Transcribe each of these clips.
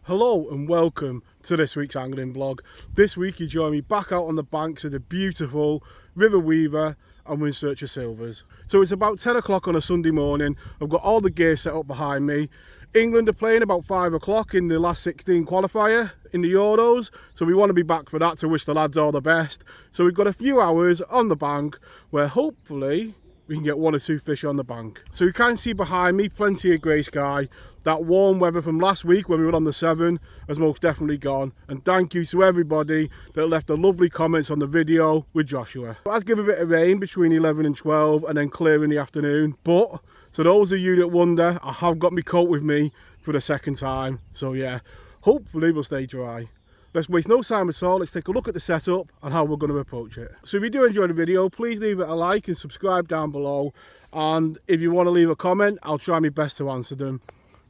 Hello and welcome to this week's angling vlog. This week you join me back out on the banks of the beautiful River Weaver and we're in search of silvers. So it's about 10 o'clock on a Sunday morning. I've got all the gear set up behind me. England are playing about 5 o'clock in the last 16 qualifier in the Euros, so we want to be back for that to wish the lads all the best. So we've got a few hours on the bank where hopefully we can get 1 or 2 fish on the bank. So you can see behind me plenty of grey sky. That warm weather from last week when we were on the 7 has most definitely gone, and thank you to everybody that left the lovely comments on the video with Joshua. It has given a bit of rain between 11 and 12 and then clear in the afternoon, but so those of you that wonder, I have got my coat with me for the second time, so yeah, hopefully we'll stay dry. Let's waste no time at all. Let's take a look at the setup and how we're going to approach it. So if you do enjoy the video, please leave it a like and subscribe down below, and if you want to leave a comment, I'll try my best to answer them.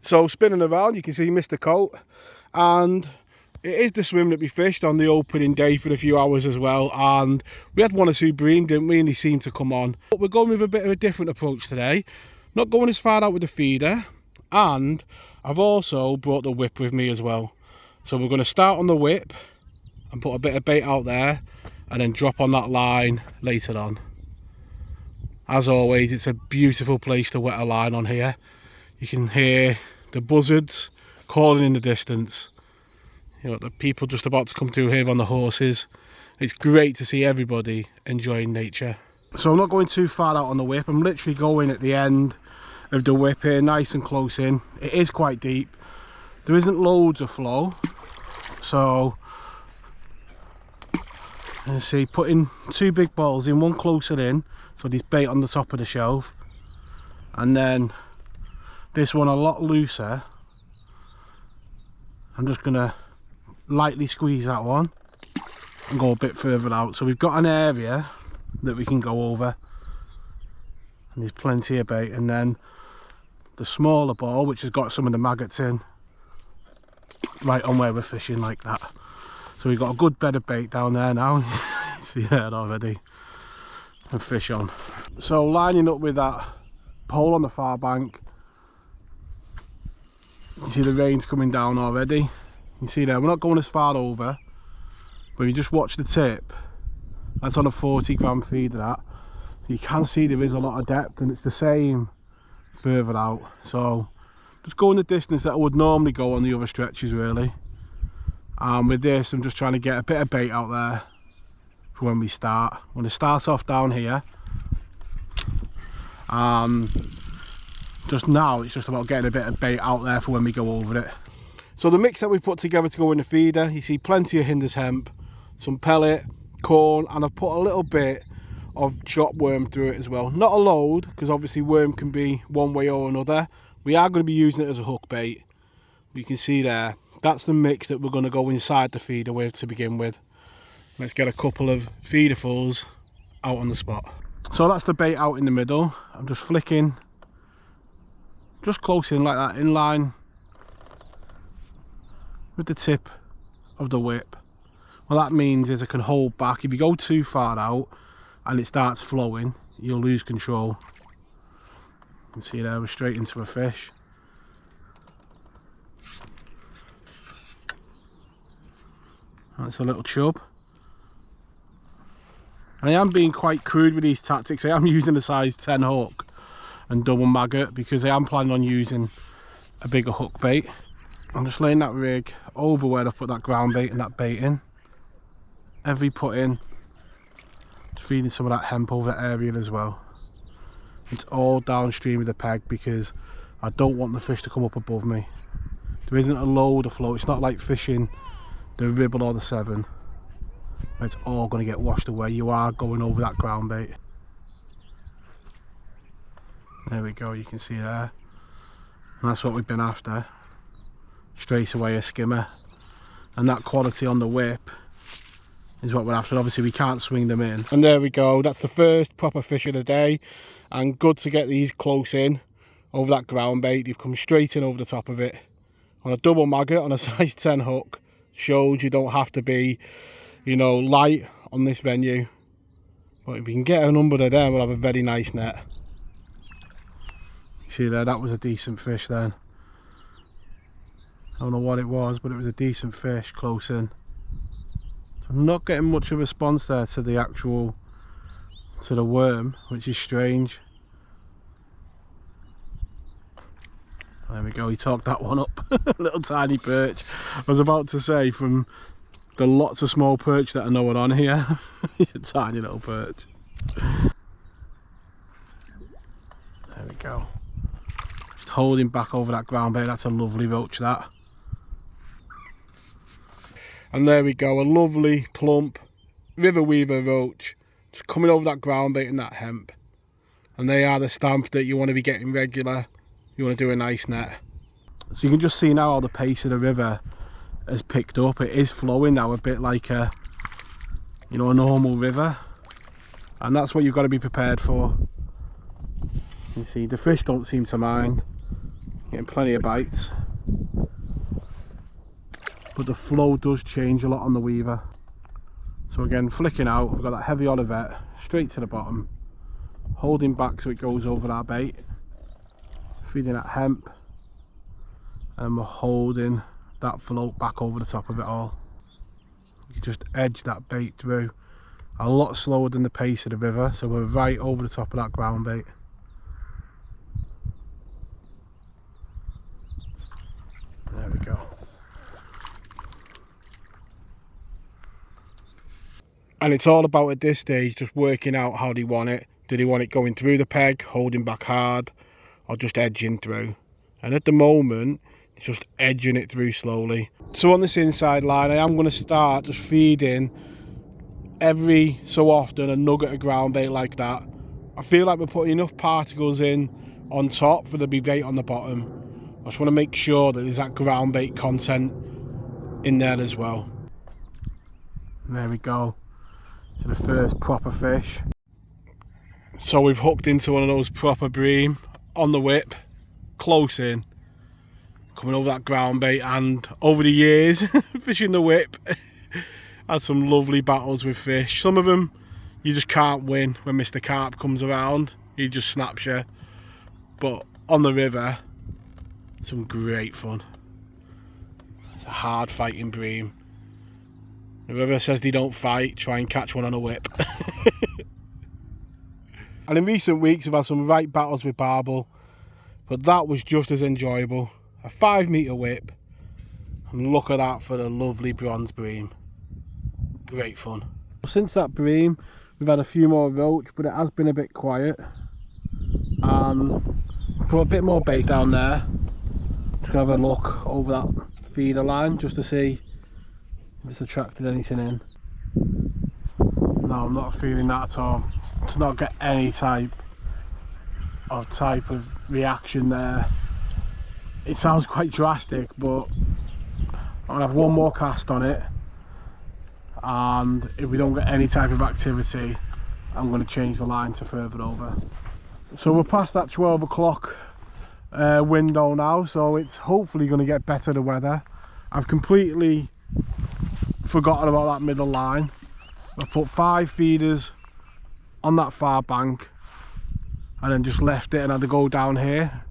So spinning around, you can see Mr. Coat, and it is the swim that we fished on the opening day for a few hours as well, and we had 1 or 2 bream, didn't we, and they seemed to come on. But we're going with a bit of a different approach today, not going as far out with the feeder, and I've also brought the whip with me as well. So we're going to start on the whip and put a bit of bait out there and then drop on that line later on. As always, it's a beautiful place to wet a line on here. You can hear the buzzards calling in the distance. You know, the people just about to come through here on the horses. It's great to see everybody enjoying nature. So I'm not going too far out on the whip. I'm literally going at the end of the whip here, nice and close in. It is quite deep. There isn't loads of flow. So, you see, putting 2 big balls in, one closer in, so there's bait on the top of the shelf. And then this one a lot looser. I'm just gonna lightly squeeze that one and go a bit further out, so we've got an area that we can go over and there's plenty of bait. And then the smaller ball, which has got some of the maggots in, right on where we're fishing, like that. So we've got a good bed of bait down there now. See that already, and fish on. So lining up with that pole on the far bank, you see the rain's coming down already. You see there, we're not going as far over, but you just watch the tip. That's on a 40 gram feeder, that. You can see there is a lot of depth, and it's the same further out. So just going the distance that I would normally go on the other stretches, really. And with this, I'm just trying to get a bit of bait out there for when we start. I'm going to start off down here. Just now it's just about getting a bit of bait out there for when we go over it. So the mix that we've put together to go in the feeder, you see plenty of hinders hemp, some pellet, corn, and I've put a little bit of chopped worm through it as well. Not a load, because obviously worm can be one way or another. We are going to be using it as a hook bait. You can see there, that's the mix that we're going to go inside the feeder with to begin with. Let's get a couple of feederfuls out on the spot. So that's the bait out in the middle. I'm just flicking just close in like that, in line with the tip of the whip. What that means is I can hold back. If you go too far out and it starts flowing, you'll lose control. You can see there, we're straight into a fish. That's a little chub. I am being quite crude with these tactics. I am using a size 10 hook and double maggot because I am planning on using a bigger hook bait. I'm just laying that rig over where I put that ground bait and that bait in. Every put in, just feeding some of that hemp over that area as well. It's all downstream of the peg because I don't want the fish to come up above me. There isn't a load of flow. It's not like fishing the ribble or the 7. It's all going to get washed away. You are going over that ground bait. There we go, you can see there. And that's what we've been after. Straight away a skimmer. And that quality on the whip is what we're after. Obviously we can't swing them in. And there we go, that's the first proper fish of the day. And good to get these close in over that ground bait. You've come straight in over the top of it. On a double maggot on a size 10 hook. Shows you don't have to be, you know, light on this venue. But if we can get a number of them, we'll have a very nice net. You see there, that was a decent fish then. I don't know what it was, but it was a decent fish close in. So I'm not getting much of a response there to the actual, to the worm, which is strange. There we go, he talked that one up. Little tiny perch. I was about to say, from the lots of small perch that I know are on here, he's a tiny little perch. There we go. Just holding back over that ground bait. That's a lovely roach, that. And there we go, a lovely plump river weaver roach just coming over that ground bait and that hemp. And they are the stamp that you want to be getting regular. You want to do a nice net. So you can just see now how the pace of the river has picked up. It is flowing now a bit like a, you know, a normal river, and that's what you've got to be prepared for. You see the fish don't seem to mind, getting plenty of bites, but the flow does change a lot on the weaver. So again, flicking out, we've got that heavy olivet straight to the bottom, holding back so it goes over our bait, feeding that hemp, and we're holding that float back over the top of it all. You just edge that bait through a lot slower than the pace of the river, so we're right over the top of that ground bait. There we go. And it's all about at this stage just working out how they want it. Do they want it going through the peg, holding back hard, or just edging through? And at the moment, it's just edging it through slowly. So on this inside line, I am going to start just feeding every so often a nugget of ground bait like that. I feel like we're putting enough particles in on top for there to be bait on the bottom. I just want to make sure that there's that ground bait content in there as well. And there we go. To the first proper fish. So we've hooked into one of those proper bream on the whip, close in, coming over that ground bait. And over the years fishing the whip, had some lovely battles with fish. Some of them you just can't win. When Mr. Carp comes around, he just snaps you. But on the river, some great fun. It's a hard fighting bream. Whoever says they don't fight, try and catch one on a whip. And in recent weeks we've had some right battles with barbel, but that was just as enjoyable. A 5 metre whip, and look at that for the lovely bronze bream. Great fun. Since that bream we've had a few more roach, but it has been a bit quiet. And put a bit more bait down there. Just have a look over that feeder line just to see if it's attracted anything in. No, I'm not feeling that at all. To not get any type of reaction there. It sounds quite drastic, but I'll have one more cast on it, and if we don't get any type of activity, I'm going to change the line to further over. So we're past that 12 o'clock window now, so it's hopefully going to get better, the weather. I've completely forgotten about that middle line. I put 5 feeders on that far bank and then just left it and had to go down here,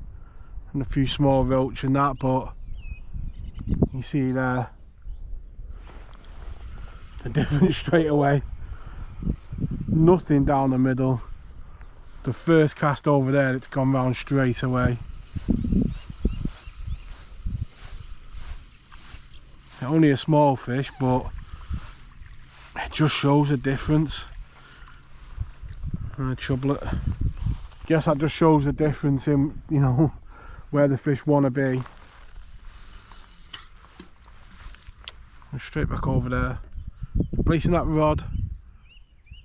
and a few small roach and that, but you see there the difference straight away. Nothing down the middle. The first cast over there, it's gone round straight away. Only a small fish, but it just shows a difference. And a chublet. Guess that just shows the difference in, you know, where the fish want to be. And straight back over there, placing that rod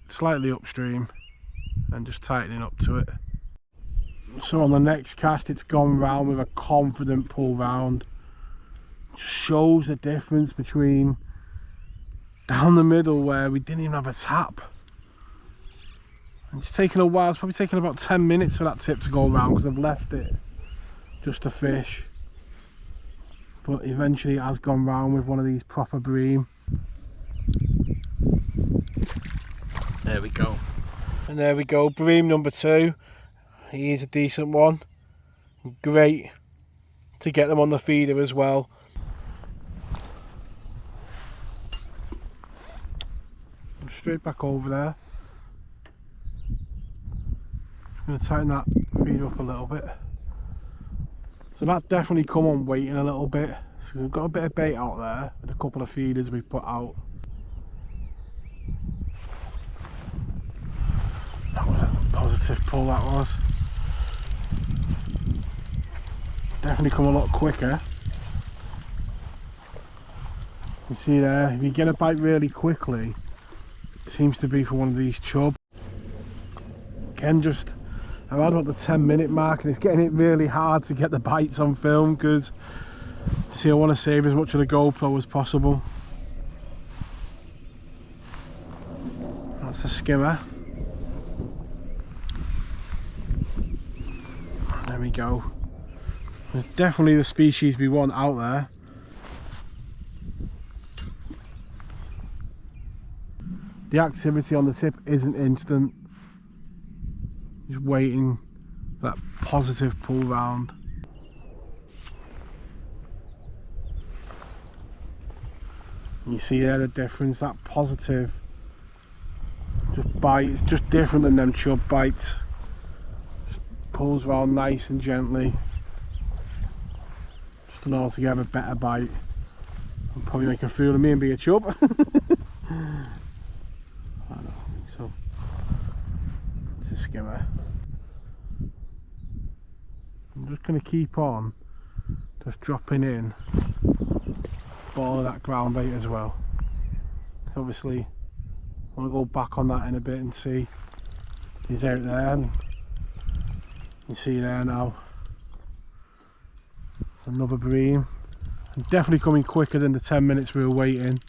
slightly upstream and just tightening up to it. So on the next cast it's gone round with a confident pull round. Just shows the difference between down the middle where we didn't even have a tap. And it's taken a while. It's probably taken about 10 minutes for that tip to go around because I've left it just to fish. But eventually it has gone round with one of these proper bream. There we go. And there we go, bream number 2. He is a decent one. Great to get them on the feeder as well. straight back over there. Just going to tighten that feed up a little bit. So that definitely come on waiting a little bit. So we've got a bit of bait out there with a couple of feeders we've put out. That was a positive pull, that was. Definitely come a lot quicker. You see there, if you get a bite really quickly, it seems to be for one of these chub. Again, just around about the 10-minute mark, and it's getting it really hard to get the bites on film because, see, I want to save as much of the GoPro as possible. That's a skimmer. There we go. There's definitely the species we want out there. The activity on the tip isn't instant. Just waiting for that positive pull round. You see there the difference, that positive just bite, it's just different than them chub bites. Just pulls round nice and gently. Just an altogether better bite. I'm probably making a fool of me and be a chub. I don't think so. It's a skimmer. I'm just going to keep on just dropping in all of that ground bait as well. So obviously I want to go back on that in a bit and see he's out there, and you see there now another bream, and definitely coming quicker than the 10 minutes we were waiting.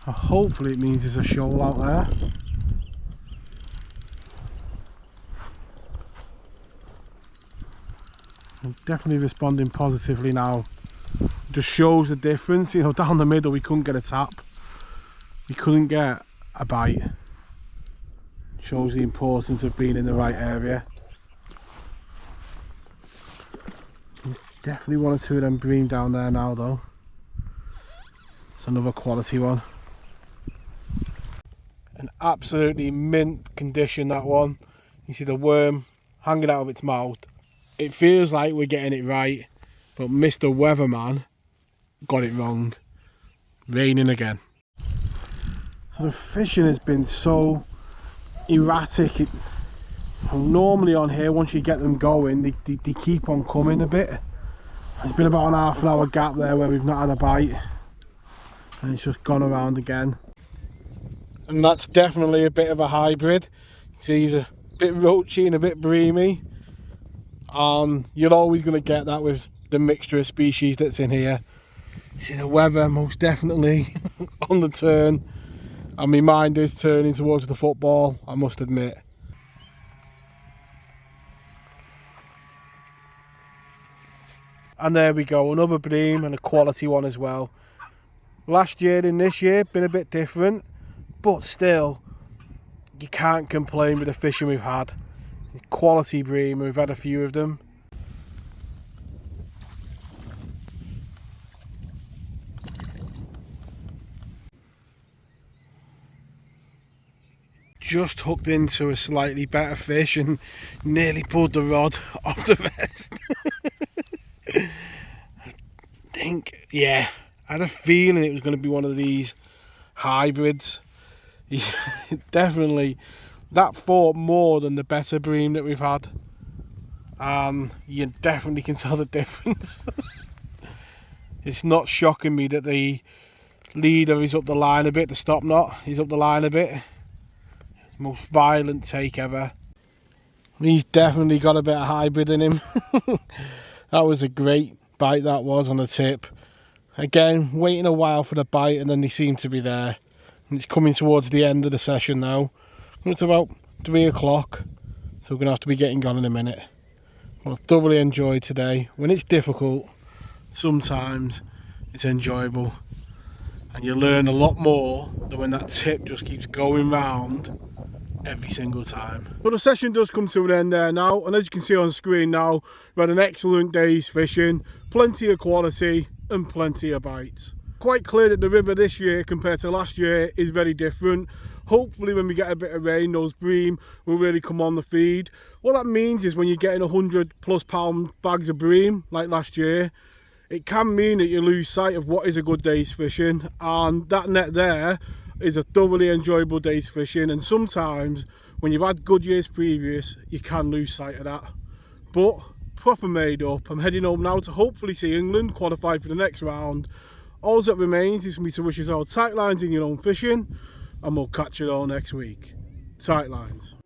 Hopefully it means there's a shoal out there. I'm definitely responding positively now. Just shows the difference, you know, down the middle we couldn't get a tap, we couldn't get a bite. Shows the importance of being in the right area. Definitely one or two of them bream down there now though. It's another quality one. An absolutely mint condition, that one. You see the worm hanging out of its mouth. It feels like we're getting it right, but Mr. Weatherman got it wrong. Raining again. So the fishing has been so erratic. Normally on here, once you get them going, they keep on coming a bit. There's been about an half an hour gap there where we've not had a bite, and it's just gone around again. And that's definitely a bit of a hybrid. See, he's a bit roachy and a bit breamy. You're always going to get that with the mixture of species that's in here. See, the weather most definitely on the turn, and my mind is turning towards the football, I must admit. And there we go, another bream, and a quality one as well. Last year and this year been a bit different, but still you can't complain with the fishing we've had. Quality bream, we've had a few of them. Just hooked into a slightly better fish and nearly pulled the rod off the rest. I think, yeah, I had a feeling it was going to be one of these hybrids. Yeah, definitely, that fought more than the better bream that we've had. You definitely can tell the difference. It's not shocking me that the leader is up the line a bit, the stop knot is up the line a bit. Most violent take ever. He's definitely got a bit of hybrid in him. That was a great bite, that was, on the tip. Again, waiting a while for the bite, and then they seem to be there. And it's coming towards the end of the session now. It's about 3 o'clock, so we're going to have to be getting gone in a minute. Well, I've thoroughly enjoyed today. When it's difficult, sometimes it's enjoyable, and you learn a lot more than when that tip just keeps going round every single time. But the session does come to an end there now, and as you can see on the screen now, we've had an excellent day's fishing, plenty of quality and plenty of bites. Quite clear that the river this year compared to last year is very different. Hopefully when we get a bit of rain, those bream will really come on the feed. What that means is when you're getting 100+ pound bags of bream like last year, it can mean that you lose sight of what is a good day's fishing, and that net there is a thoroughly enjoyable day's fishing. And sometimes when you've had good years previous, you can lose sight of that. But proper made up. I'm heading home now to hopefully see England qualify for the next round. All that remains is for me to wish us all tight lines in your own fishing, and we'll catch you all next week. Tight lines.